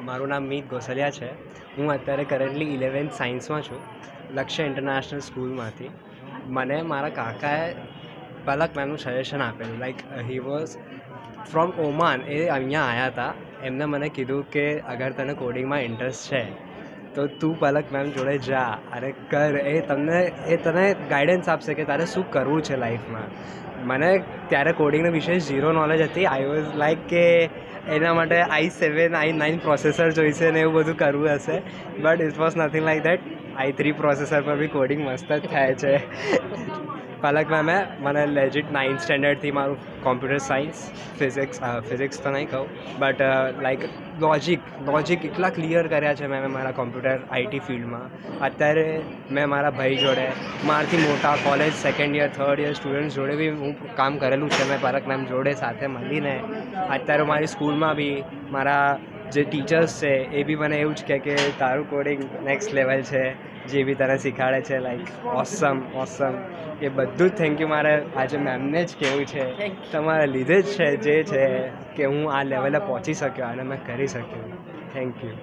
મારું નામ મીત ગોસલિયા છે. હું અત્યારે કરન્ટલી 11th સાયન્સમાં છું, લક્ષ્ય ઇન્ટરનેશનલ સ્કૂલમાંથી. મને મારા કાકાએ પલક મેમનું સજેશન આપેલું. Like he was from Oman. એ અહીંયા આવ્યા હતા. એમને મને કીધું કે અગર તને કોડિંગમાં ઇન્ટરેસ્ટ છે તો તું પલક મેમ જોડે જા અને કર. એ તને ગાઈડન્સ આપશે કે તારે શું કરવું છે લાઈફમાં. મને ત્યારે કોડિંગના વિશે ઝીરો નોલેજ હતી. આઈ વોઝ લાઈક કે એના માટે i7 i9 પ્રોસેસર જોઈશે ને એવું બધું કરવું હશે, but it was nothing like that. i3 processor પર બી કોડિંગ મસ્ત જ થાય છે. પલક મેમે મને લેજિટ 9th સ્ટેન્ડર્ડથી મારું કોમ્પ્યુટર સાયન્સ, ફિઝિક્સ તો નહીં કહું, બટ લાઈક લોજિક એટલા ક્લિયર કર્યા છે મેં મારા કોમ્પ્યુટર આઈટી ફિલ્ડમાં. અત્યારે મેં મારા ભાઈ જોડે, મારાથી મોટા college second year third year students જોડે બી હું કામ કરેલું છે. મેં પલક મેમ જોડે સાથે મળીને. અત્યારે મારી સ્કૂલમાં બી મારા જે ટીચર્સ છે એ બી મને એવું જ કહે કે તારું કોડિંગ નેક્સ્ટ લેવલ છે, જે બી તને શીખવાડે છે. લાઈક ઓસમ. એ બધું જ થેન્ક યુ મારે આજે મેમને જ કહેવું છે. તમારા લીધે જ છે જે છે કે હું આ લેવલે પહોંચી શક્યો અને મેં કરી શક્યો. Thank you.